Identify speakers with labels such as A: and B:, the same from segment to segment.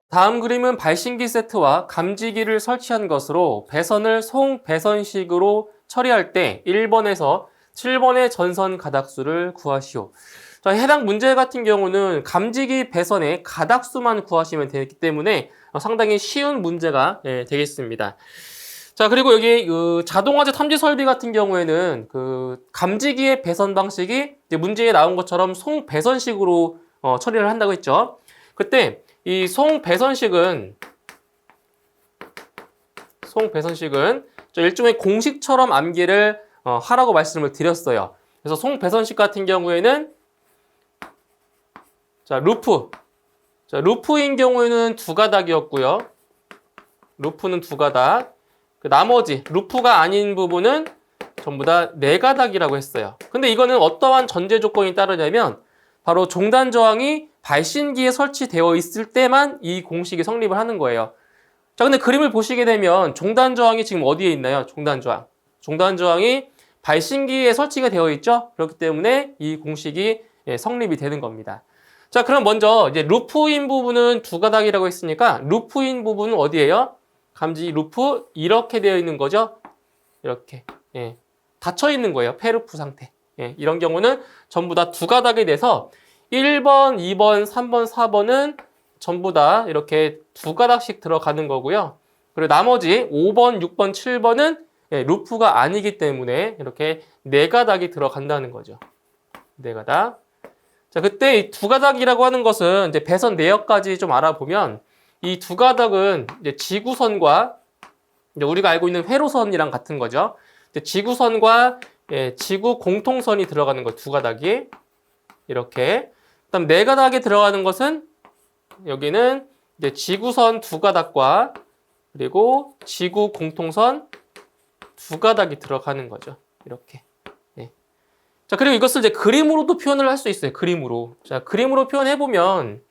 A: 다음 그림은 발신기 세트와 감지기를 설치한 것으로 배선을 송배선식으로 처리할 때 1번에서 7번의 전선 가닥수를 구하시오. 자, 해당 문제 같은 경우는 감지기 배선의 가닥수만 구하시면 되기 때문에 상당히 쉬운 문제가 되겠습니다. 자, 그리고 여기 자동화재 탐지 설비 같은 경우에는 감지기의 배선 방식이 이제 문제에 나온 것처럼 송배선식으로 처리를 한다고 했죠. 그때 이 송배선식은 일종의 공식처럼 암기를 하라고 말씀을 드렸어요. 그래서 송배선식 같은 경우에는 루프인 경우에는 두 가닥이었고요. 루프는 두 가닥. 나머지 루프가 아닌 부분은 전부 다 네 가닥이라고 했어요. 근데 이거는 어떠한 전제 조건이 따르냐면 바로 종단 저항이 발신기에 설치되어 있을 때만 이 공식이 성립을 하는 거예요. 자, 근데 그림을 보시게 되면 종단 저항이 지금 어디에 있나요? 종단 저항이 발신기에 설치가 되어 있죠? 그렇기 때문에 이 공식이 성립이 되는 겁니다. 자, 그럼 먼저 이제 루프인 부분은 두 가닥이라고 했으니까 루프인 부분은 어디예요? 감지 루프 이렇게 되어 있는 거죠? 이렇게 닫혀 있는 거예요. 폐루프 상태. 이런 경우는 전부 다 두 가닥이 돼서 1번, 2번, 3번, 4번은 전부 다 이렇게 두 가닥씩 들어가는 거고요. 그리고 나머지 5번, 6번, 7번은 루프가 아니기 때문에 이렇게 네 가닥이 들어간다는 거죠. 네 가닥. 자, 그때 이 두 가닥이라고 하는 것은 이제 배선 내역까지 좀 알아보면 이 두 가닥은 이제 지구선과 이제 우리가 알고 있는 회로선이랑 같은 거죠. 이제 지구선과 지구 공통선이 들어가는 거 두 가닥이 이렇게. 그다음 네 가닥에 들어가는 것은 여기는 이제 지구선 두 가닥과 그리고 지구 공통선 두 가닥이 들어가는 거죠. 이렇게. 자, 그리고 이것을 이제 그림으로도 표현을 할 수 있어요. 그림으로. 자, 그림으로 표현해 보면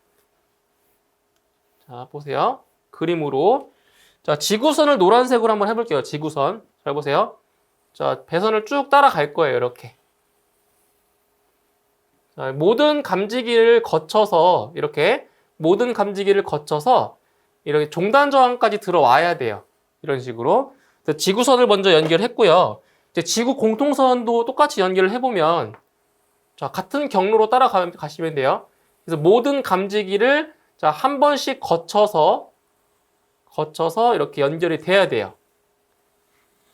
A: 자, 보세요. 그림으로. 자, 지구선을 노란색으로 한번 해볼게요. 지구선. 잘 보세요. 자, 배선을 쭉 따라갈 거예요. 이렇게. 자, 모든 감지기를 거쳐서 이렇게 종단 저항까지 들어와야 돼요. 이런 식으로. 지구선을 먼저 연결했고요. 이제 지구 공통선도 똑같이 연결을 해보면 자, 같은 경로로 따라가시면 돼요. 그래서 모든 감지기를 자, 한 번씩 거쳐서 이렇게 연결이 돼야 돼요.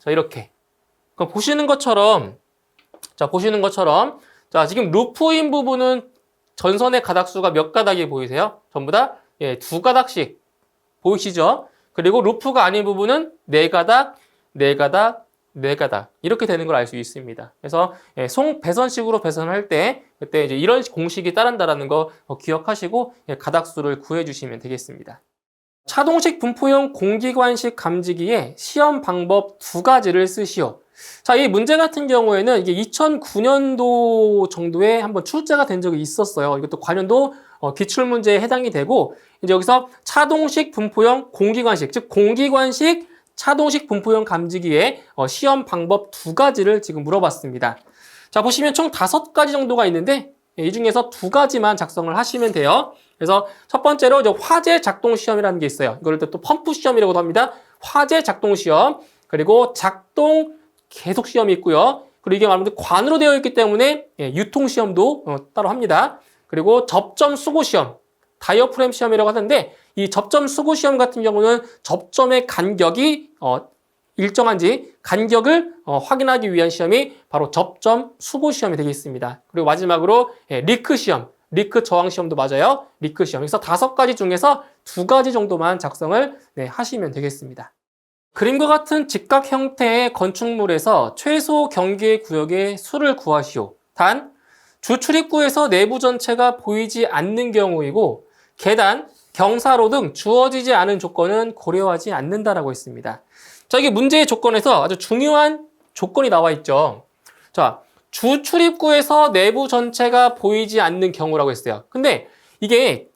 A: 자, 이렇게. 그럼 보시는 것처럼 자, 지금 루프인 부분은 전선의 가닥수가 몇 가닥이 보이세요? 전부 다 두 가닥씩 보이시죠? 그리고 루프가 아닌 부분은 네 가닥 이렇게 되는 걸 알 수 있습니다. 그래서 송배선식으로 배선할 때 그때 이제 이런 공식이 따른다라는 거 기억하시고 가닥수를 구해 주시면 되겠습니다. 차동식 분포형 공기관식 감지기의 시험 방법 두 가지를 쓰시오. 자, 이 문제 같은 경우에는 이게 2009년도 정도에 한번 출제가 된 적이 있었어요. 이것도 관련도 기출문제에 해당이 되고, 이제 여기서 차동식 분포형 공기관식, 즉 공기관식 차동식 분포형 감지기의 시험 방법 두 가지를 지금 물어봤습니다. 자, 보시면 총 5가지 정도가 있는데 이 중에서 2가지만 작성을 하시면 돼요. 그래서 첫 번째로 이제 화재 작동 시험이라는 게 있어요. 이걸 또 펌프 시험이라고도 합니다. 화재 작동 시험, 그리고 작동 계속 시험이 있고요. 그리고 이게 말하면 관으로 되어 있기 때문에 유통 시험도 따로 합니다. 그리고 접점 수고 시험, 다이어프램 시험이라고 하는데 이 접점 수고 시험 같은 경우는 접점의 간격이 일정한지 간격을 확인하기 위한 시험이 바로 접점 수고 시험이 되겠습니다. 그리고 마지막으로 리크 시험, 리크 저항 시험도 맞아요. 리크 시험. 그래서 5가지 중에서 2가지 정도만 작성을 하시면 되겠습니다. 그림과 같은 직각 형태의 건축물에서 최소 경계 구역의 수를 구하시오. 단, 주출입구에서 내부 전체가 보이지 않는 경우이고 계단, 경사로 등 주어지지 않은 조건은 고려하지 않는다라고 했습니다. 자, 이게 문제의 조건에서 아주 중요한 조건이 나와 있죠. 자, 주출입구에서 내부 전체가 보이지 않는 경우라고 했어요. 근데 이게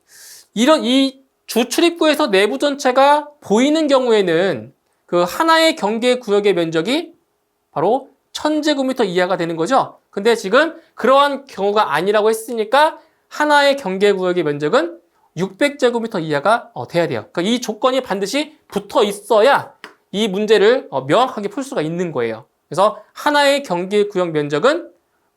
A: 이 주출입구에서 내부 전체가 보이는 경우에는 그 하나의 경계 구역의 면적이 바로 1000제곱미터 이하가 되는 거죠. 근데 지금 그러한 경우가 아니라고 했으니까 하나의 경계 구역의 면적은 600제곱미터 이하가 돼야 돼요. 그러니까 이 조건이 반드시 붙어 있어야 이 문제를 명확하게 풀 수가 있는 거예요. 그래서 하나의 경계구역 면적은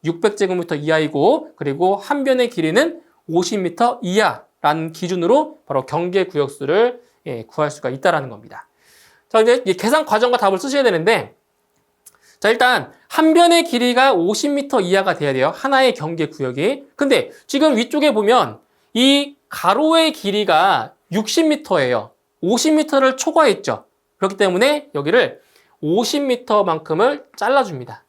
A: 600제곱미터 이하이고 그리고 한 변의 길이는 50m 이하라는 기준으로 바로 경계구역수를 구할 수가 있다는 겁니다. 자, 이제 계산 과정과 답을 쓰셔야 되는데, 자, 일단 한 변의 길이가 50m 이하가 돼야 돼요. 하나의 경계구역이. 근데 지금 위쪽에 보면 이 가로의 길이가 60m예요. 50m를 초과했죠. 그렇기 때문에 여기를 50m만큼을 잘라줍니다.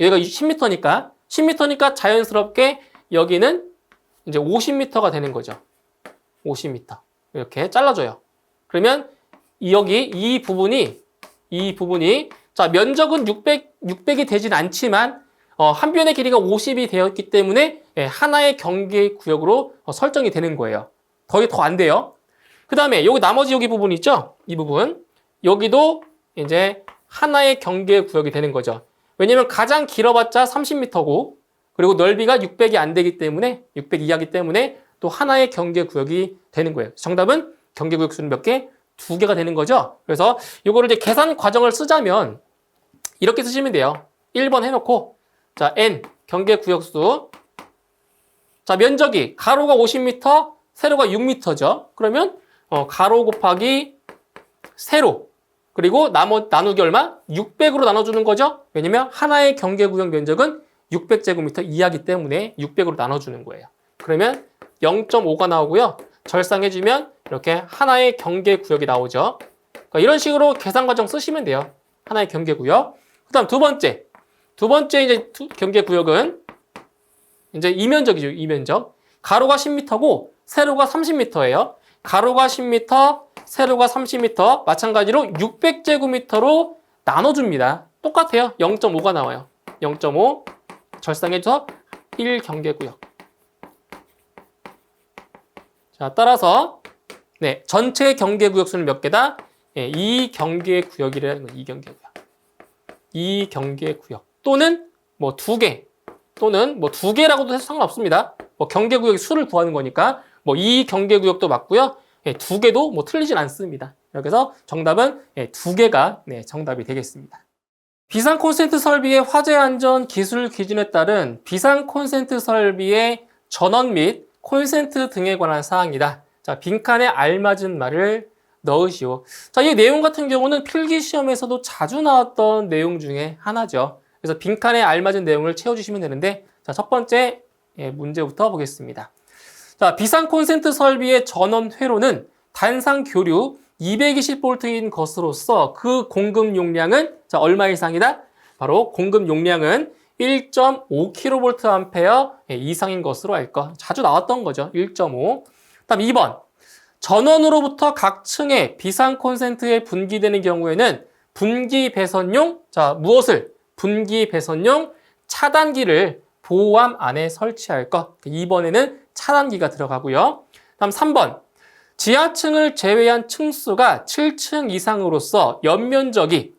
A: 여기가 10m니까 자연스럽게 여기는 이제 50m가 되는 거죠. 50m. 이렇게 잘라줘요. 그러면 여기 이 부분이 자, 면적은 600이 되진 않지만 한 변의 길이가 50이 되었기 때문에 하나의 경계구역으로 설정이 되는 거예요. 더 안 돼요. 그 다음에 나머지 여기 부분 있죠? 이 부분. 여기도 이제 하나의 경계구역이 되는 거죠. 왜냐면 가장 길어봤자 30m고 그리고 넓이가 600이 안 되기 때문에 600 이하기 때문에 또 하나의 경계구역이 되는 거예요. 정답은 경계구역 수는 몇 개? 2개가 되는 거죠. 그래서 이거를 이제 계산 과정을 쓰자면 이렇게 쓰시면 돼요. 1번 해놓고 자 n 경계구역수 자 면적이 가로가 50m 세로가 6m죠. 그러면 가로 곱하기 세로 그리고 나누기 얼마? 600으로 나눠주는 거죠. 왜냐면 하나의 경계구역 면적은 600제곱미터 이하기 때문에 600으로 나눠주는 거예요. 그러면 0.5가 나오고요. 절상해주면 이렇게 하나의 경계구역이 나오죠. 그러니까 이런 식으로 계산 과정 쓰시면 돼요. 하나의 경계구역. 그 다음 두 번째 이제 경계구역은 이제 이면적이죠. 이면적. 가로가 10m고 세로가 30m예요. 가로가 10m, 세로가 30m, 마찬가지로 600제곱미터로 나눠줍니다. 똑같아요. 0.5가 나와요. 0.5 절상해서 1경계구역. 자, 따라서 전체 경계구역 수는 몇 개다? 2경계구역이라는 거예요. 2경계구역. 또는 뭐 2개. 또는 뭐 2개라고도 해서 상관없습니다. 뭐 경계구역의 수를 구하는 거니까 뭐 2경계구역도 맞고요. 2개도 뭐 틀리진 않습니다. 그래서 정답은 2개가 정답이 되겠습니다. 비상 콘센트 설비의 화재 안전 기술 기준에 따른 비상 콘센트 설비의 전원 및 콘센트 등에 관한 사항이다. 자, 빈칸에 알맞은 말을 넣으시오. 자, 이 내용 같은 경우는 필기 시험에서도 자주 나왔던 내용 중에 하나죠. 그래서 빈칸에 알맞은 내용을 채워주시면 되는데, 자, 첫 번째 문제부터 보겠습니다. 자, 비상 콘센트 설비의 전원 회로는 단상 교류 220V인 것으로서 그 공급 용량은 자, 얼마 이상이다? 바로 공급 용량은 1.5kVA 이상인 것으로 알 것. 자주 나왔던 거죠. 1.5. 다음 2번. 전원으로부터 각 층에 비상 콘센트에 분기되는 경우에는 분기 배선용, 자, 무엇을? 분기 배선용 차단기를 보호함 안에 설치할 것. 2번에는 차단기가 들어가고요. 다음 3번. 지하층을 제외한 층수가 7층 이상으로서 연면적이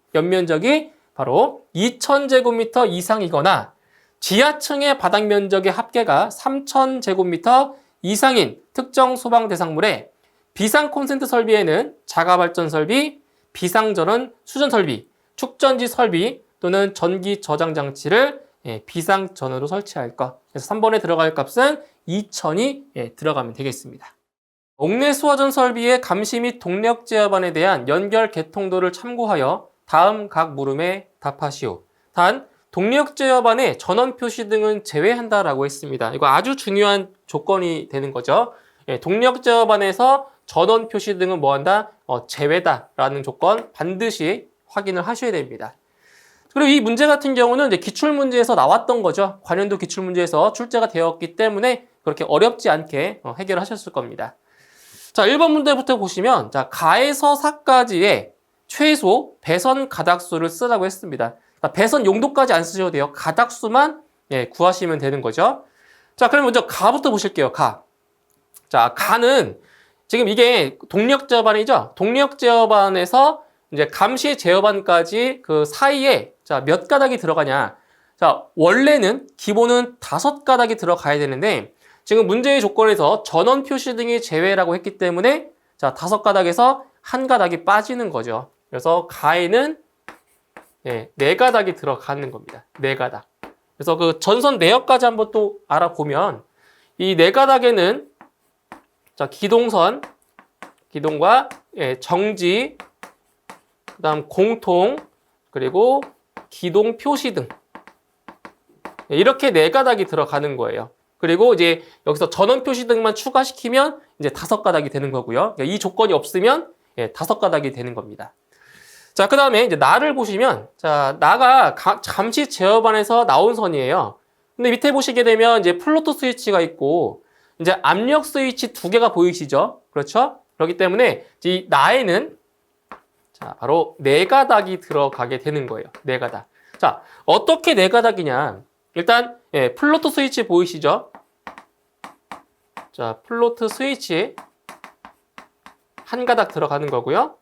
A: 바로 2000제곱미터 이상이거나 지하층의 바닥 면적의 합계가 3000제곱미터 이상인 특정 소방 대상물에 비상 콘센트 설비에는 자가발전 설비, 비상전원 수전 설비, 축전지 설비 또는 전기 저장 장치를 비상전원으로 설치할 것. 그래서 3번에 들어갈 값은 2000이 들어가면 되겠습니다. 옥내 수화전 설비의 감시 및 동력 제어반에 대한 연결 개통도를 참고하여 다음 각 물음에 답하시오. 단, 동력 제어반의 전원 표시 등은 제외한다라고 했습니다. 이거 아주 중요한 조건이 되는 거죠. 동력 제어반에서 전원 표시 등은 뭐한다? 제외다라는 조건 반드시 확인을 하셔야 됩니다. 그리고 이 문제 같은 경우는 이제 기출문제에서 나왔던 거죠. 관련도 기출문제에서 출제가 되었기 때문에 그렇게 어렵지 않게 해결하셨을 겁니다. 자, 1번 문제부터 보시면, 자, 가에서 사까지의 최소 배선 가닥수를 쓰라고 했습니다. 그러니까 배선 용도까지 안 쓰셔도 돼요. 가닥수만 구하시면 되는 거죠. 자, 그럼 먼저 가부터 보실게요. 가. 자, 가는 지금 이게 동력 제어반이죠. 동력 제어반에서 이제 감시 제어반까지 그 사이에 자, 몇 가닥이 들어가냐. 자, 원래는 기본은 5가닥이 들어가야 되는데 지금 문제의 조건에서 전원 표시 등이 제외라고 했기 때문에 자, 5가닥에서 1가닥이 빠지는 거죠. 그래서 가에는 4가닥이 들어가는 겁니다. 4가닥. 그래서 그 전선 내역까지 한번 또 알아보면 이 4가닥에는 자, 기동선, 기동과 정지, 그다음 공통, 그리고 기동 표시 등 이렇게 4가닥이 들어가는 거예요. 그리고 이제 여기서 전원 표시 등만 추가시키면 이제 5가닥이 되는 거고요. 그러니까 이 조건이 없으면 5가닥이 되는 겁니다. 자, 그 다음에 이제 나를 보시면, 자, 나가 잠시 제어반에서 나온 선이에요. 근데 밑에 보시게 되면 이제 플로트 스위치가 있고, 이제 압력 스위치 2개가 보이시죠? 그렇죠? 그렇기 때문에 이 나에는 자, 바로 4가닥이 들어가게 되는 거예요. 4가닥. 자, 어떻게 4가닥이냐? 일단 플로트 스위치 보이시죠? 자, 플로트 스위치 1가닥 들어가는 거고요.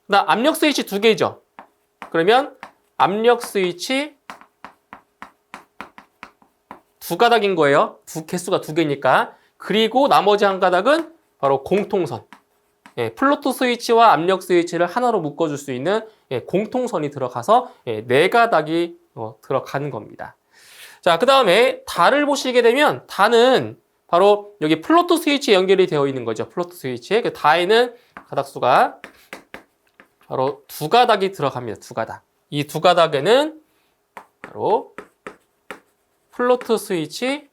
A: 그다음 압력 스위치 2개죠. 그러면 압력 스위치 2가닥인 거예요. 개수가 2개니까. 그리고 나머지 1가닥은 바로 공통선. 플로트 스위치와 압력 스위치를 하나로 묶어줄 수 있는 공통선이 들어가서 4가닥이 들어가는 겁니다. 자, 그 다음에 다를 보시게 되면 다는 바로 여기 플로트 스위치에 연결이 되어 있는 거죠. 플로트 스위치에. 그 다에는 가닥수가 바로 2가닥이 들어갑니다. 2가닥. 이 2가닥에는 바로 플로트 스위치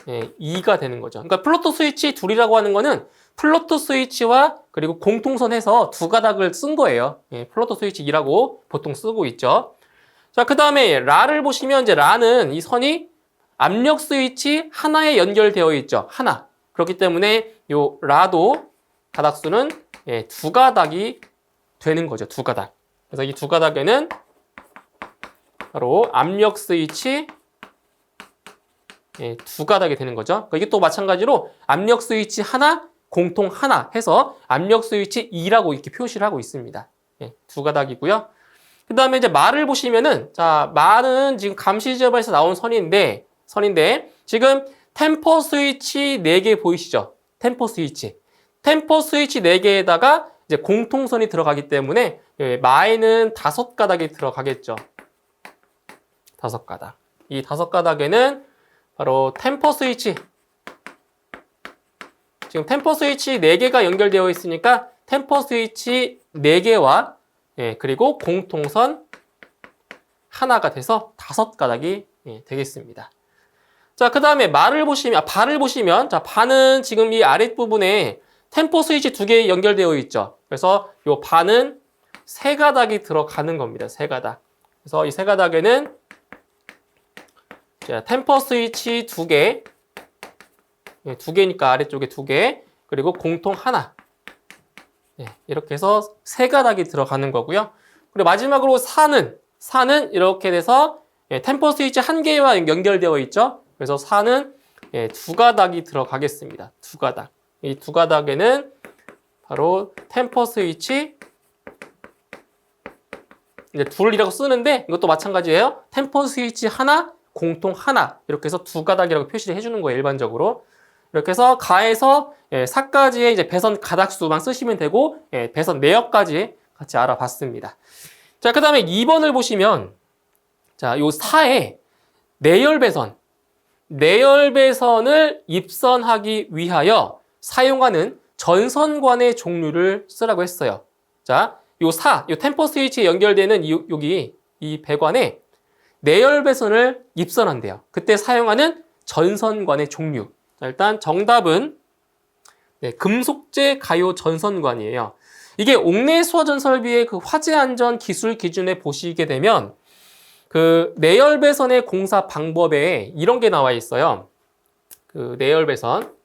A: 2가 되는 거죠. 그러니까 플로트 스위치 둘이라고 하는 거는 플로트 스위치와 그리고 공통선 해서 2가닥을 쓴 거예요. 플로트 스위치 2라고 보통 쓰고 있죠. 자, 그 다음에 라를 보시면 이제 라는 이 선이 압력 스위치 하나에 연결되어 있죠. 하나. 그렇기 때문에 요 라도 가닥수는 2가닥이 되는 거죠. 2가닥. 그래서 이 2가닥에는 바로 압력 스위치 2가닥이 되는 거죠. 그러니까 이게 또 마찬가지로 압력 스위치 하나, 공통 하나 해서 압력 스위치 2라고 이렇게 표시를 하고 있습니다. 2가닥이고요. 그 다음에 이제 말을 보시면은, 자, 말은 지금 감시 지역에서 나온 선인데, 지금 템퍼 스위치 4개 보이시죠? 템퍼 스위치. 템퍼 스위치 4개에다가 이제 공통선이 들어가기 때문에, 마에는 5가닥이 들어가겠죠. 5가닥. 이 5가닥에는 바로 템퍼 스위치. 지금 템퍼 스위치 4개가 연결되어 있으니까 템퍼 스위치 4개와 그리고 공통선 하나가 돼서 5가닥이 되겠습니다. 자, 그 다음에 발을 보시면, 자, 발은 지금 이 아랫부분에 템퍼 스위치 2개 연결되어 있죠. 그래서 이 발은 3가닥이 들어가는 겁니다. 3가닥. 그래서 이 3가닥에는 자, 템퍼 스위치 2개, 2개니까 아래쪽에 2개, 그리고 공통 하나. 이렇게 해서 3가닥이 들어가는 거고요. 그리고 마지막으로 사는 이렇게 돼서 템퍼 스위치 1개와 연결되어 있죠. 그래서 사는 2가닥이 들어가겠습니다. 2가닥. 이 2가닥에는 바로 템퍼 스위치 이제 둘이라고 쓰는데 이것도 마찬가지예요. 템퍼 스위치 하나, 공통 하나 이렇게 해서 2가닥이라고 표시를 해주는 거예요. 일반적으로. 이렇게 해서 가에서 4가지의 이제 배선 가닥수만 쓰시면 되고 배선 내역까지 같이 알아봤습니다. 자, 그 다음에 2번을 보시면 자, 요 4에 내열배선을 입선하기 위하여 사용하는 전선관의 종류를 쓰라고 했어요. 자, 요 템퍼 스위치에 연결되는 여기 이 배관에 내열배선을 입선한대요. 그때 사용하는 전선관의 종류. 자, 일단 정답은 금속재 가요 전선관이에요. 이게 옥내 수화전 설비의 그 화재 안전 기술 기준에 보시게 되면 그 내열배선의 공사 방법에 이런 게 나와 있어요. 그 내열배선.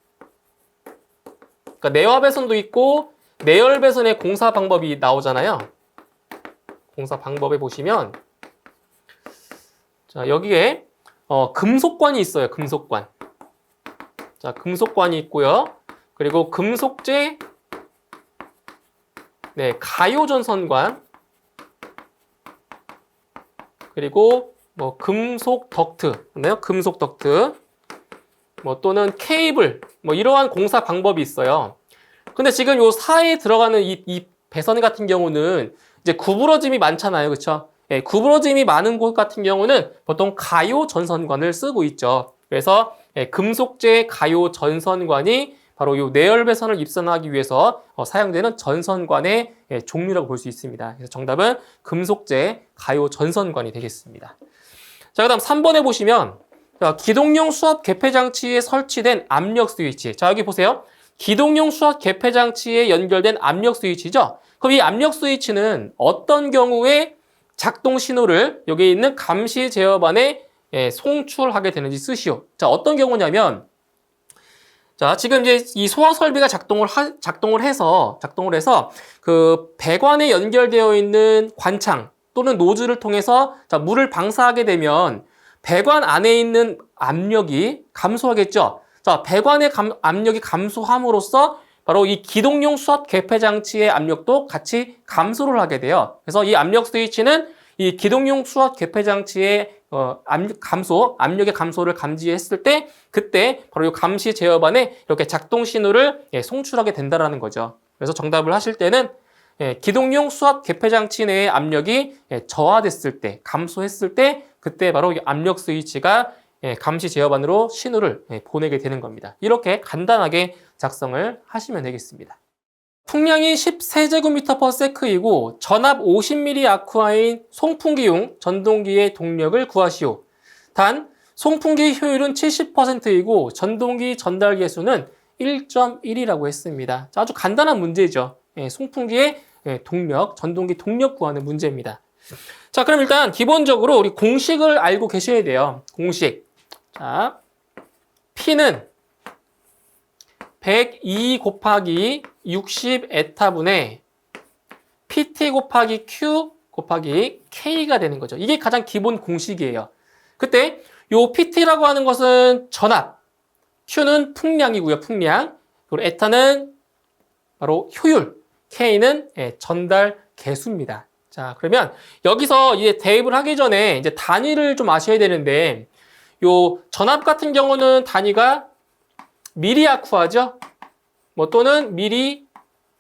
A: 그러니까 내화배선도 있고 내열배선의 공사 방법이 나오잖아요. 공사 방법에 보시면 자, 여기에 금속관이 있어요. 금속관. 자, 금속관이 있고요. 그리고 금속재 가요전선관. 그리고 뭐 금속 덕트. 금속 덕트. 뭐 또는 케이블, 뭐 이러한 공사 방법이 있어요. 근데 지금 요 사이에 들어가는 이 배선 같은 경우는 이제 구부러짐이 많잖아요. 그렇죠? 예, 구부러짐이 많은 곳 같은 경우는 보통 가요 전선관을 쓰고 있죠. 그래서 예, 금속재 가요 전선관이 바로 이 내열 배선을 입선하기 위해서 사용되는 전선관의 예, 종류라고 볼 수 있습니다. 그래서 정답은 금속재 가요 전선관이 되겠습니다. 자, 그다음 3번에 보시면 자, 기동용 수압 개폐 장치에 설치된 압력 스위치. 자, 여기 보세요. 기동용 수압 개폐 장치에 연결된 압력 스위치죠. 그럼 이 압력 스위치는 어떤 경우에 작동 신호를 여기 있는 감시 제어반에 예, 송출하게 되는지 쓰시오. 자, 어떤 경우냐면 자, 지금 이제 이 소화 설비가 작동을 해서 그 배관에 연결되어 있는 관창 또는 노즐을 통해서 자, 물을 방사하게 되면 배관 안에 있는 압력이 감소하겠죠. 자, 배관의 압력이 감소함으로써 바로 이 기동용 수압 개폐 장치의 압력도 같이 감소를 하게 돼요. 그래서 이 압력 스위치는 이 기동용 수압 개폐 장치의 압력의 감소를 감지했을 때 그때 바로 이 감시 제어반에 이렇게 작동 신호를 송출하게 된다라는 거죠. 그래서 정답을 하실 때는 기동용 수압 개폐 장치 내의 압력이 저하됐을 때, 감소했을 때 그때 바로 이 압력 스위치가 감시 제어반으로 신호를 보내게 되는 겁니다. 이렇게 간단하게 작성을 하시면 되겠습니다. 풍량이 13제곱미터/세크이고 전압 50mm 아쿠아인 송풍기용 전동기의 동력을 구하시오. 단 송풍기 효율은 70%이고 전동기 전달 계수는 1.1이라고 했습니다. 아주 간단한 문제죠. 송풍기의 동력, 전동기 동력 구하는 문제입니다. 자, 그럼 일단 기본적으로 우리 공식을 알고 계셔야 돼요. 공식. 자, P는 102 곱하기 60 에타분의 PT 곱하기 Q 곱하기 K가 되는 거죠. 이게 가장 기본 공식이에요. 그때 요 PT라고 하는 것은 전압, Q는 풍량이고요. 풍량. 그리고 에타는 바로 효율, K는 전달 개수입니다. 자, 그러면 여기서 이제 대입을 하기 전에 이제 단위를 좀 아셔야 되는데 요 전압 같은 경우는 단위가 미리아쿠아죠. 뭐 또는 미리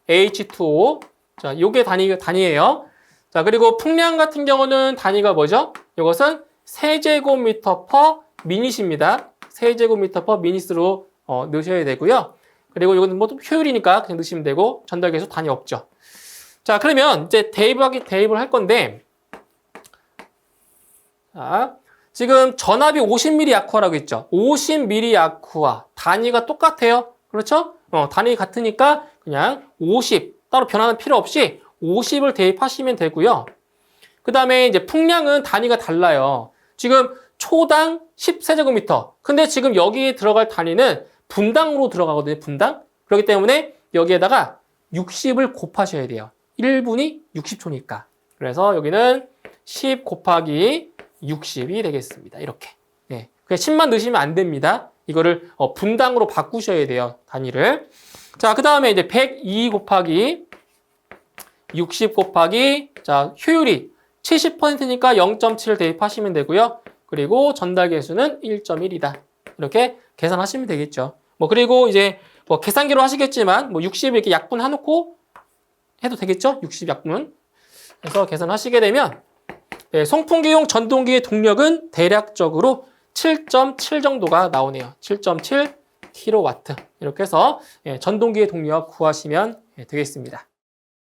A: H2O. 자, 요게 단위예요. 자, 그리고 풍량 같은 경우는 단위가 뭐죠? 이것은 세제곱미터 퍼 미닛입니다. 세제곱미터 퍼 미닛으로 넣으셔야 되고요. 그리고 이거는 뭐 효율이니까 그냥 넣으시면 되고 전달 계수 단위 없죠. 자, 그러면 이제 대입을 할 건데 자, 지금 전압이 50mm 아쿠아라고 했죠. 50mm 아쿠아 단위가 똑같아요. 그렇죠? 단위 같으니까 그냥 50 따로 변화는 필요 없이 50을 대입하시면 되고요. 그 다음에 이제 풍량은 단위가 달라요. 지금 초당 10세제곱미터. 근데 지금 여기에 들어갈 단위는 분당으로 들어가거든요. 분당. 그렇기 때문에 여기에다가 60을 곱하셔야 돼요. 1분이 60초니까. 그래서 여기는 10 곱하기 60이 되겠습니다. 이렇게. 네. 그냥 10만 넣으시면 안 됩니다. 이거를 분당으로 바꾸셔야 돼요. 단위를. 자, 그 다음에 이제 102 곱하기 60 곱하기 자, 효율이 70%니까 0.7 대입하시면 되고요. 그리고 전달 계수는 1.1이다. 이렇게 계산하시면 되겠죠. 뭐 그리고 이제 뭐 계산기로 하시겠지만 뭐 60 이렇게 약분해 놓고 해도 되겠죠? 60 약분. 그래서 계산하시게 되면 송풍기용 전동기의 동력은 대략적으로 7.7 정도가 나오네요. 7.7 kW. 이렇게 해서 전동기의 동력 구하시면 되겠습니다.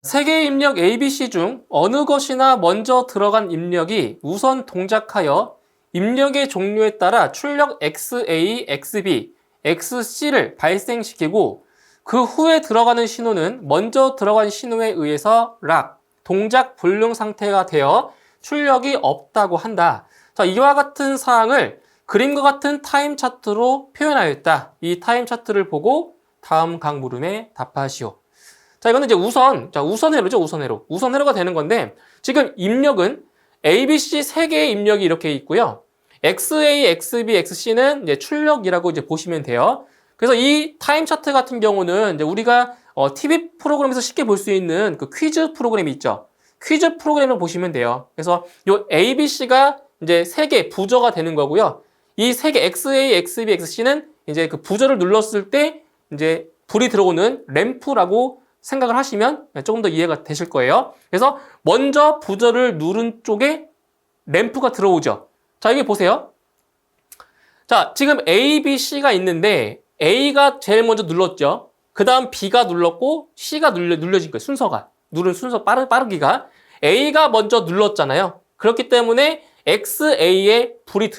A: 세 개의 입력 ABC 중 어느 것이나 먼저 들어간 입력이 우선 동작하여 입력의 종류에 따라 출력 XA, XB, XC를 발생시키고 그 후에 들어가는 신호는 먼저 들어간 신호에 의해서 락, 동작 불능 상태가 되어 출력이 없다고 한다. 자, 이와 같은 사항을 그림과 같은 타임 차트로 표현하였다. 이 타임 차트를 보고 다음 각 물음에 답하시오. 자, 이거는 이제 우선회로죠, 우선회로. 우선회로가 되는 건데, 지금 입력은 ABC 세 개의 입력이 이렇게 있고요. XA, XB, XC는 이제 출력이라고 이제 보시면 돼요. 그래서 이 타임 차트 같은 경우는 이제 우리가 TV 프로그램에서 쉽게 볼 수 있는 그 퀴즈 프로그램이 있죠. 퀴즈 프로그램을 보시면 돼요. 그래서 요 ABC가 이제 세 개 부저가 되는 거고요. 이 세 개 XA, XB, XC는 이제 그 부저를 눌렀을 때 이제 불이 들어오는 램프라고 생각을 하시면 조금 더 이해가 되실 거예요. 그래서 먼저 부저를 누른 쪽에 램프가 들어오죠. 자, 여기 보세요. 자, 지금 A, B, C가 있는데 A가 제일 먼저 눌렀죠. 그 다음 B가 눌렀고 C가 눌려진 거예요. 순서가. 누른 순서 빠르기가. A가 먼저 눌렀잖아요. 그렇기 때문에 XA에 불이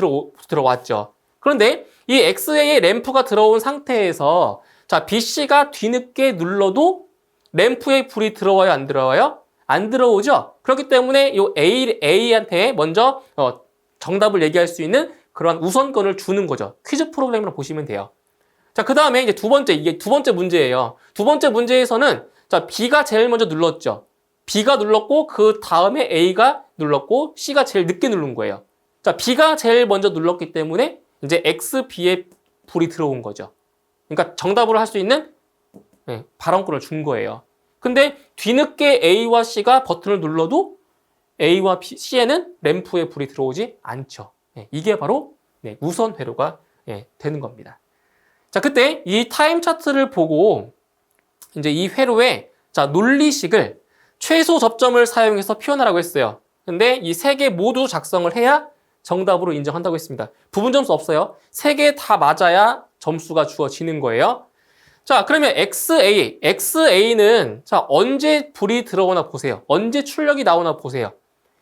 A: 들어왔죠. 그런데 이 XA에 램프가 들어온 상태에서 자, BC가 뒤늦게 눌러도 램프에 불이 들어와요? 안 들어와요? 안 들어오죠? 그렇기 때문에 이 A한테 먼저 정답을 얘기할 수 있는 그러한 우선권을 주는 거죠. 퀴즈 프로그램으로 보시면 돼요. 자, 그 다음에 이제 이게 두 번째 문제예요. 두 번째 문제에서는 자, B가 제일 먼저 눌렀죠. B가 눌렀고 그 다음에 A가 눌렀고 C가 제일 늦게 누른 거예요. 자, B가 제일 먼저 눌렀기 때문에 이제 XB에 불이 들어온 거죠. 그러니까 정답을 할 수 있는 발언권을 준 거예요. 근데 뒤늦게 A와 C가 버튼을 눌러도 A와 C에는 램프에 불이 들어오지 않죠. 이게 바로 우선 회로가 되는 겁니다. 자, 그때 이 타임 차트를 보고 이제 이 회로의 자, 논리식을 최소 접점을 사용해서 표현하라고 했어요. 근데 이 세 개 모두 작성을 해야 정답으로 인정한다고 했습니다. 부분 점수 없어요. 세 개 다 맞아야 점수가 주어지는 거예요. 자, 그러면 XA는 자, 언제 불이 들어오나 보세요. 언제 출력이 나오나 보세요.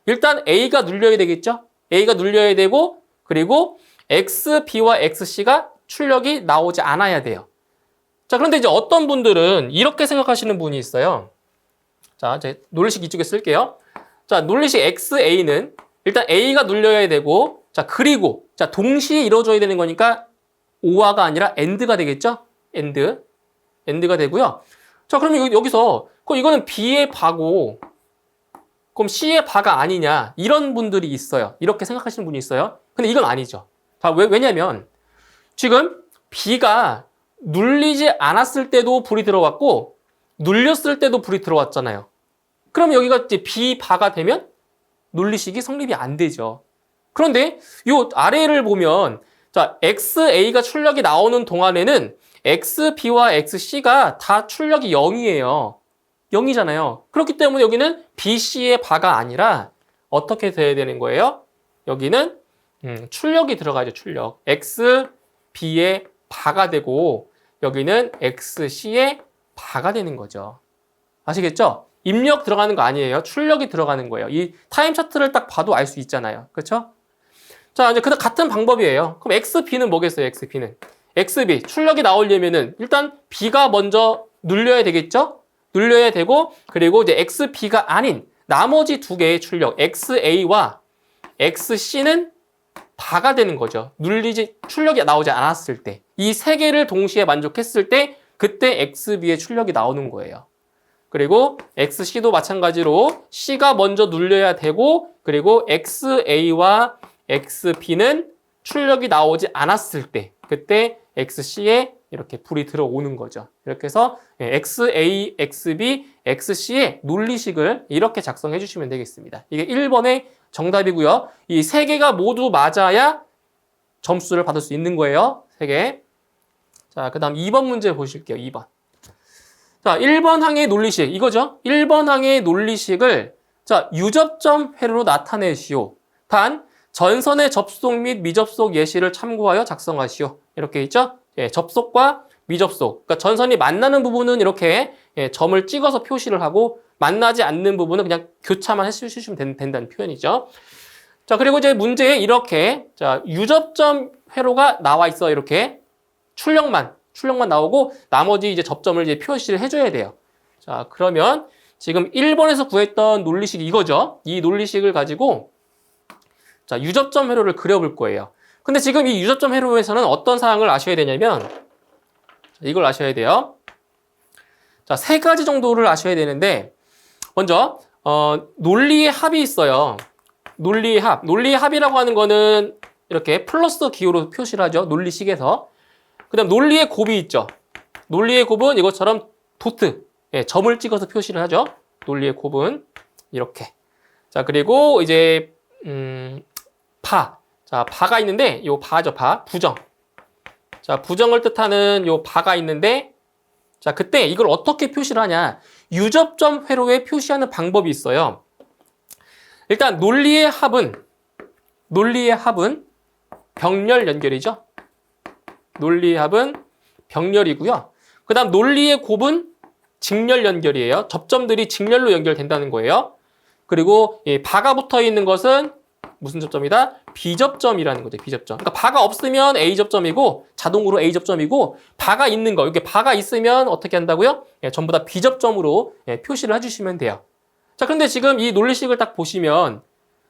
A: 일단 A가 눌려야 되겠죠? A가 눌려야 되고 그리고 XB와 XC가 출력이 나오지 않아야 돼요. 자, 그런데 이제 어떤 분들은 이렇게 생각하시는 분이 있어요. 자, 제 논리식 이쪽에 쓸게요. 자, 논리식 XA는 일단 A가 눌려야 되고 자, 그리고 자, 동시에 이루어져야 되는 거니까 OR가 아니라 AND가 되겠죠? AND가 되고요. 자, 그러면 여기서 이거는 B의 바고 그럼 C의 바가 아니냐 이런 분들이 있어요. 이렇게 생각하시는 분이 있어요. 근데 이건 아니죠. 자, 왜냐면 지금 B가 눌리지 않았을 때도 불이 들어왔고 눌렸을 때도 불이 들어왔잖아요. 그럼 여기가 이제 B 바가 되면 논리식이 성립이 안 되죠. 그런데 이 아래를 보면 자, XA가 출력이 나오는 동안에는 XB와 XC가 다 출력이 0이에요. 0이잖아요. 그렇기 때문에 여기는 BC의 바가 아니라 어떻게 돼야 되는 거예요? 여기는 출력이 들어가죠. 출력. XB의 바가 되고 여기는 XC의 바가 되는 거죠. 아시겠죠? 입력 들어가는 거 아니에요. 출력이 들어가는 거예요. 이 타임 차트를 딱 봐도 알 수 있잖아요. 그렇죠? 자, 이제 같은 방법이에요. 그럼 XB는 뭐겠어요? XB 출력이 나오려면은 일단 B가 먼저 눌려야 되겠죠? 눌려야 되고 그리고 이제 XB가 아닌 나머지 두 개의 출력 XA와 XC는 바가 되는 거죠. 출력이 나오지 않았을 때. 이 세 개를 동시에 만족했을 때 그때 XB의 출력이 나오는 거예요. 그리고 XC도 마찬가지로 C가 먼저 눌려야 되고 그리고 XA와 XB는 출력이 나오지 않았을 때 그때 XC에 이렇게 불이 들어오는 거죠. 이렇게 해서 XA, XB, XC의 논리식을 이렇게 작성해 주시면 되겠습니다. 이게 1번의 정답이고요. 이 세 개가 모두 맞아야 점수를 받을 수 있는 거예요. 세 개. 자, 그 다음 2번 문제 보실게요. 2번. 자, 1번 항의 논리식 이거죠. 1번 항의 논리식을 자, 유접점 회로로 나타내시오. 단 전선의 접속 및 미접속 예시를 참고하여 작성하시오. 이렇게 있죠? 접속과 미접속. 그러니까 전선이 만나는 부분은 이렇게 점을 찍어서 표시를 하고 만나지 않는 부분은 그냥 교차만 해주시면 된다는 표현이죠. 자, 그리고 이제 문제에 이렇게 자, 유접점 회로가 나와 있어. 이렇게 출력만 나오고 나머지 이제 접점을 이제 표시를 해줘야 돼요. 자, 그러면 지금 1번에서 구했던 논리식이 이거죠. 이 논리식을 가지고 자, 유접점 회로를 그려볼 거예요. 근데 지금 이 유접점 회로에서는 어떤 사항을 아셔야 되냐면 이걸 아셔야 돼요. 자, 세 가지 정도를 아셔야 되는데 먼저 논리의 합이 있어요. 논리의 합이라고 하는 거는 이렇게 플러스 기호로 표시를 하죠. 논리식에서. 그다음 논리의 곱이 있죠. 논리의 곱은 이것처럼 도트, 점을 찍어서 표시를 하죠. 논리의 곱은 이렇게. 자, 그리고 이제 바. 자, 바가 있는데 요 바죠, 바. 부정. 자, 부정을 뜻하는 요 바가 있는데, 자, 그때 이걸 어떻게 표시를 하냐. 유접점 회로에 표시하는 방법이 있어요. 일단 논리의 합은 병렬 연결이죠. 논리의 합은 병렬이고요. 그 다음 논리의 곱은 직렬 연결이에요. 접점들이 직렬로 연결된다는 거예요. 그리고 이 바가 붙어 있는 것은 무슨 접점이다? B접점이라는 거죠. B접점. 그러니까 바가 없으면 A접점이고 자동으로 A접점이고 바가 있는 거. 이렇게 바가 있으면 어떻게 한다고요? 예, 전부 다 B접점으로 표시를 해주시면 돼요. 자, 근데 지금 이 논리식을 딱 보시면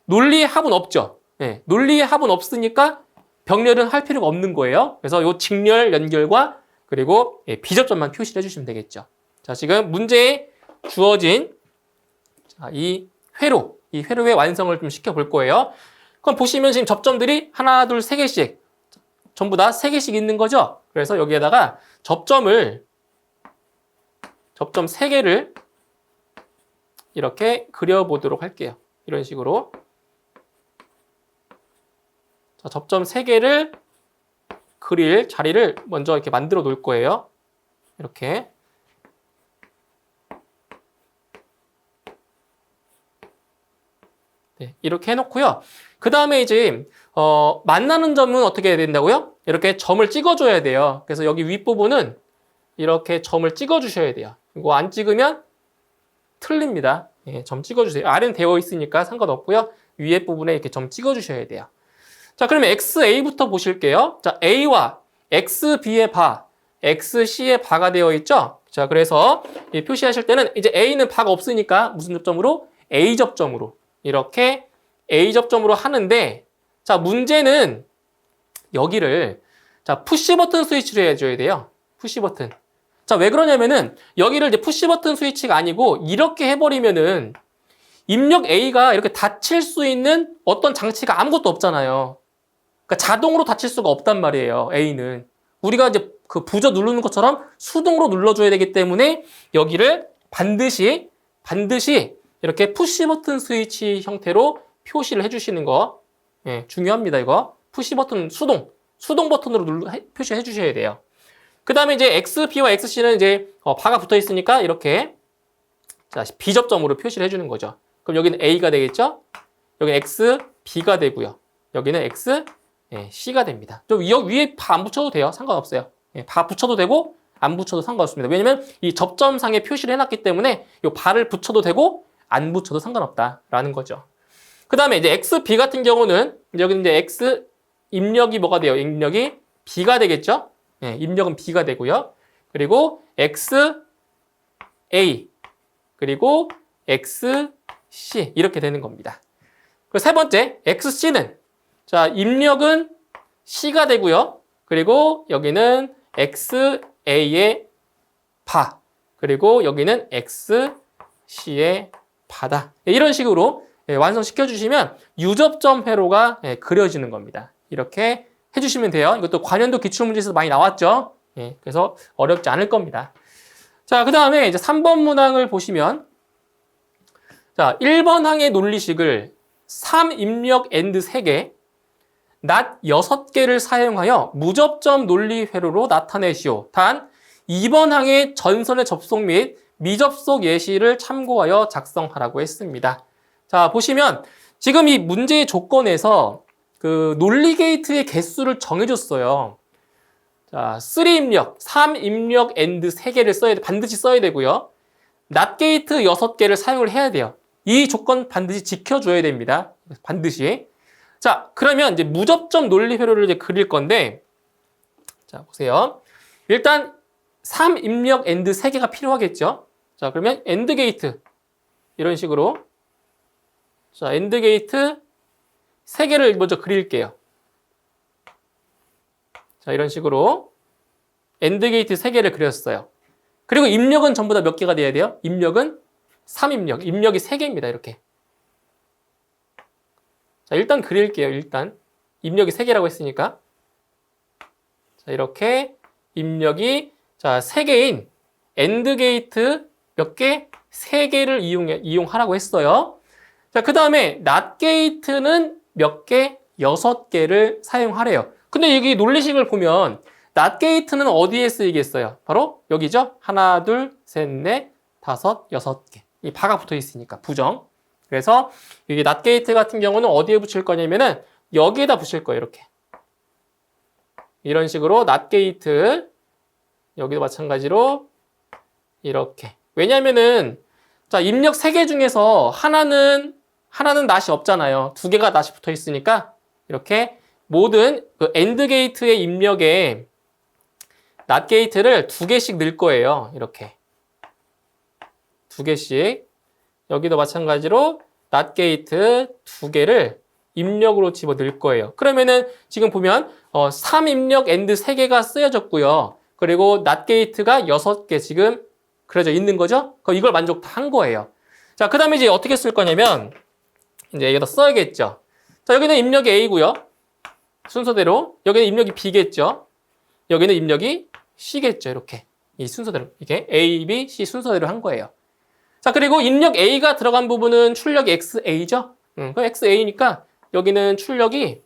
A: 논리의 합은 없죠. 예, 논리의 합은 없으니까 병렬은 할 필요가 없는 거예요. 그래서 이 직렬 연결과 그리고 B접점만 표시를 해주시면 되겠죠. 자, 지금 문제에 주어진 이 회로의 완성을 좀 시켜볼 거예요. 그럼 보시면 지금 접점들이 하나, 둘, 세 개씩 전부 다 세 개씩 있는 거죠. 그래서 여기에다가 접점 세 개를 이렇게 그려보도록 할게요. 이런 식으로. 자, 접점 세 개를 그릴 자리를 먼저 이렇게 만들어 놓을 거예요. 이렇게. 네, 이렇게 해놓고요. 그 다음에 이제 만나는 점은 어떻게 해야 된다고요? 이렇게 점을 찍어줘야 돼요. 그래서 여기 윗부분은 이렇게 점을 찍어주셔야 돼요. 이거 안 찍으면 틀립니다. 예, 점 찍어주세요. 아래는 되어 있으니까 상관없고요. 위에 부분에 이렇게 점 찍어주셔야 돼요. 자, 그러면 XA부터 보실게요. 자, A와 XB의 바, XC의 바가 되어 있죠? 자, 그래서 표시하실 때는 이제 A는 바가 없으니까 무슨 접점으로? A접점으로. 이렇게 A접점으로 하는데, 자, 문제는 여기를, 자, 푸시 버튼 스위치로 해줘야 돼요. 푸시 버튼. 자, 왜 그러냐면은, 여기를 이제 푸시 버튼 스위치가 아니고, 이렇게 해버리면은, 입력 A가 이렇게 닫힐 수 있는 어떤 장치가 아무것도 없잖아요. 그러니까 자동으로 닫힐 수가 없단 말이에요, A는. 우리가 이제 그 부저 누르는 것처럼 수동으로 눌러줘야 되기 때문에, 여기를 반드시 이렇게 푸시 버튼 스위치 형태로 표시를 해주시는 거, 예, 중요합니다. 이거 푸시 버튼 수동 버튼으로 표시해 주셔야 돼요. 그 다음에 이제 XB와 XC는 이제 바가 붙어 있으니까 이렇게 자, B접점으로 표시를 해주는 거죠. 그럼 여기는 A가 되겠죠? 여기는 XB가 되고요. 여기는 XC가 됩니다. 좀 위에 바 안 붙여도 돼요. 상관없어요. 예, 바 붙여도 되고 안 붙여도 상관없습니다. 왜냐면 이 접점상에 표시를 해놨기 때문에 이 바를 붙여도 되고 안 붙여도 상관없다라는 거죠. 그 다음에 이제 XB 같은 경우는 여기 이제 X 입력이 뭐가 돼요? 입력이 B가 되겠죠? 네, 입력은 B가 되고요. 그리고 XA 그리고 XC 이렇게 되는 겁니다. 그리고 세 번째 XC는 자 입력은 C가 되고요. 그리고 여기는 XA의 바 그리고 여기는 XC의 바다. 이런 식으로 완성시켜 주시면 유접점 회로가 그려지는 겁니다. 이렇게 해주시면 돼요. 이것도 관연도 기출문제에서 많이 나왔죠. 그래서 어렵지 않을 겁니다. 자, 그 다음에 이제 3번 문항을 보시면 자, 1번 항의 논리식을 3 입력 AND 3개, 낫 6개를 사용하여 무접점 논리 회로로 나타내시오. 단 2번 항의 전선의 접속 및 미접속 예시를 참고하여 작성하라고 했습니다. 자, 보시면 지금 이 문제의 조건에서 그 논리 게이트의 개수를 정해줬어요. 자, 3 입력, 3 입력 AND 3개를 반드시 써야 되고요. 낫 게이트 6개를 사용을 해야 돼요. 이 조건 반드시 지켜줘야 됩니다. 반드시. 자, 그러면 이제 무접점 논리 회로를 이제 그릴 건데, 자, 보세요. 일단 3 입력 AND 3개가 필요하겠죠. 자, 그러면 AND 게이트 이런 식으로 자, AND 게이트 3개를 먼저 그릴게요. 자, 이런 식으로 AND 게이트 3개를 그렸어요. 그리고 입력은 전부 다 몇 개가 돼야 돼요? 입력은 3입력. 입력이 3개입니다. 이렇게. 자, 일단 그릴게요. 일단. 입력이 3개라고 했으니까. 자, 이렇게 입력이 자, 3개인 AND 게이트 몇 개? 3개를 이용하라고 했어요. 자, 그 다음에 낫 게이트는 몇 개? 6개를 사용하래요. 근데 여기 논리식을 보면 낫 게이트는 어디에 쓰이겠어요? 바로 여기죠. 하나, 둘, 셋, 넷, 다섯, 여섯 개. 이 바가 붙어 있으니까 부정. 그래서 이게 낫 게이트 같은 경우는 어디에 붙일 거냐면은 여기에다 붙일 거예요. 이렇게. 이런 식으로 낫 게이트 여기도 마찬가지로 이렇게. 왜냐면은 자, 입력 3개 중에서 하나는 낫이 없잖아요. 2개가 낫이 붙어 있으니까 이렇게 모든 그 엔드 게이트의 입력에 낫 게이트를 2개씩 넣을 거예요. 이렇게 2개씩. 여기도 마찬가지로 낫 게이트 2개를 입력으로 집어 넣을 거예요. 그러면은 지금 보면 3 입력 엔드 3개가 쓰여졌고요. 그리고 낫 게이트가 6개 지금 그려져 있는 거죠. 그럼 이걸 만족 다 한 거예요. 자, 그 다음에 이제 어떻게 쓸 거냐면 이제 여기다 써야겠죠. 자, 여기는 입력이 A고요. 순서대로. 여기는 입력이 B겠죠. 여기는 입력이 C겠죠. 이렇게. 이 순서대로. 이게 A, B, C 순서대로 한 거예요. 자, 그리고 입력 A가 들어간 부분은 출력이 XA죠. 그럼 XA니까 여기는 출력이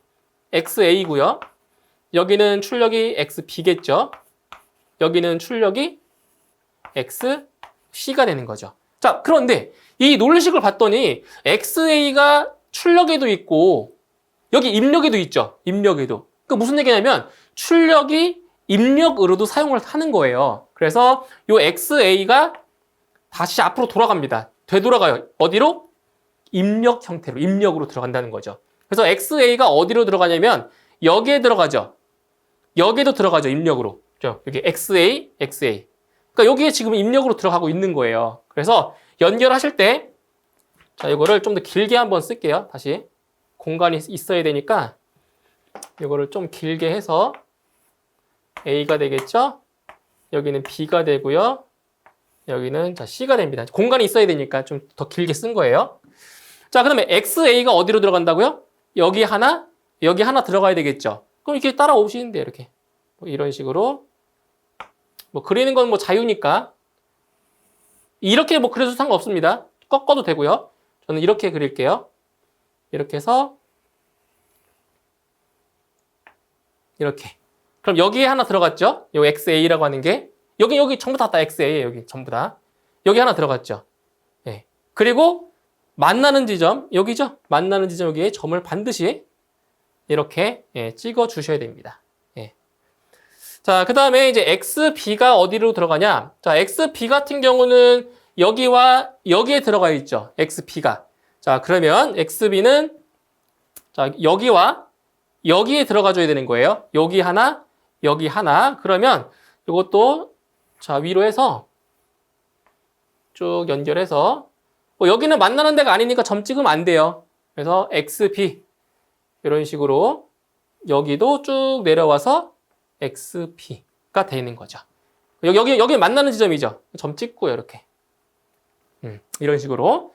A: XA고요. 여기는 출력이 XB겠죠. 여기는 출력이 XC가 되는 거죠. 자, 그런데 이 논리식을 봤더니 XA가 출력에도 있고 여기 입력에도 있죠. 입력에도. 그러니까 무슨 얘기냐면 출력이 입력으로도 사용을 하는 거예요. 그래서 이 XA가 다시 앞으로 돌아갑니다. 되돌아가요. 어디로? 입력 형태로, 입력으로 들어간다는 거죠. 그래서 XA가 어디로 들어가냐면 여기에 들어가죠. 여기에도 들어가죠. 입력으로. 여기 XA, XA. 그러니까 여기에 지금 입력으로 들어가고 있는 거예요. 그래서 연결하실 때, 자, 이거를 좀 더 길게 한번 쓸게요. 다시. 공간이 있어야 되니까, 이거를 좀 길게 해서, A가 되겠죠? 여기는 B가 되고요. 여기는 자, C가 됩니다. 공간이 있어야 되니까 좀 더 길게 쓴 거예요. 자, 그러면 XA가 어디로 들어간다고요? 여기 하나 들어가야 되겠죠? 그럼 이렇게 따라오시는데, 이렇게. 뭐 이런 식으로. 뭐 그리는 건 뭐 자유니까 이렇게 뭐 그려도 상관없습니다. 꺾어도 되고요. 저는 이렇게 그릴게요. 이렇게 해서 이렇게. 그럼 여기에 하나 들어갔죠? 요 XA라고 하는 게 여기 전부 다 XA예요. 여기 전부 다. 여기 하나 들어갔죠. 예. 그리고 만나는 지점 여기죠? 만나는 지점 여기에 점을 반드시 이렇게 찍어 주셔야 됩니다. 자, 그 다음에 이제 XB가 어디로 들어가냐? 자, XB 같은 경우는 여기와 여기에 들어가 있죠. XB가. 자, 그러면 XB는 자, 여기와 여기에 들어가 줘야 되는 거예요. 여기 하나, 여기 하나. 그러면 이것도 자, 위로 해서 쭉 연결해서 뭐 여기는 만나는 데가 아니니까 점 찍으면 안 돼요. 그래서 XB 이런 식으로 여기도 쭉 내려와서 XP가 되는 거죠. 여기 만나는 지점이죠. 점 찍고요, 이렇게. 이런 식으로.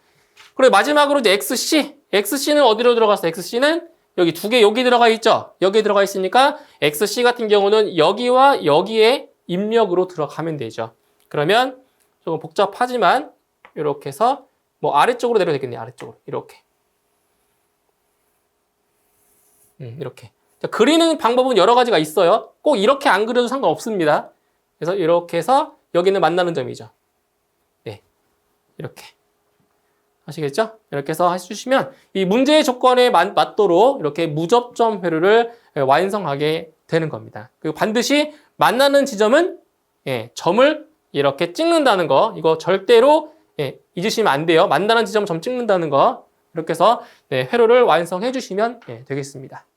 A: 그리고 마지막으로 이제 XC. XC는 어디로 들어갔어? XC는 여기 2개 여기 들어가 있죠. 여기 들어가 있으니까 XC 같은 경우는 여기와 여기에 입력으로 들어가면 되죠. 그러면 조금 복잡하지만 이렇게 해서 뭐 아래쪽으로 내려도 되겠네요. 아래쪽으로. 이렇게. 이렇게. 그리는 방법은 여러 가지가 있어요. 꼭 이렇게 안 그려도 상관없습니다. 그래서 이렇게 해서 여기는 만나는 점이죠. 네, 이렇게 아시겠죠? 이렇게 해서 해주시면 이 문제의 조건에 맞도록 이렇게 무접점 회로를 완성하게 되는 겁니다. 그리고 반드시 만나는 지점은 점을 이렇게 찍는다는 거 이거 절대로 잊으시면 안 돼요. 만나는 지점 점 찍는다는 거 이렇게 해서 회로를 완성해 주시면 되겠습니다.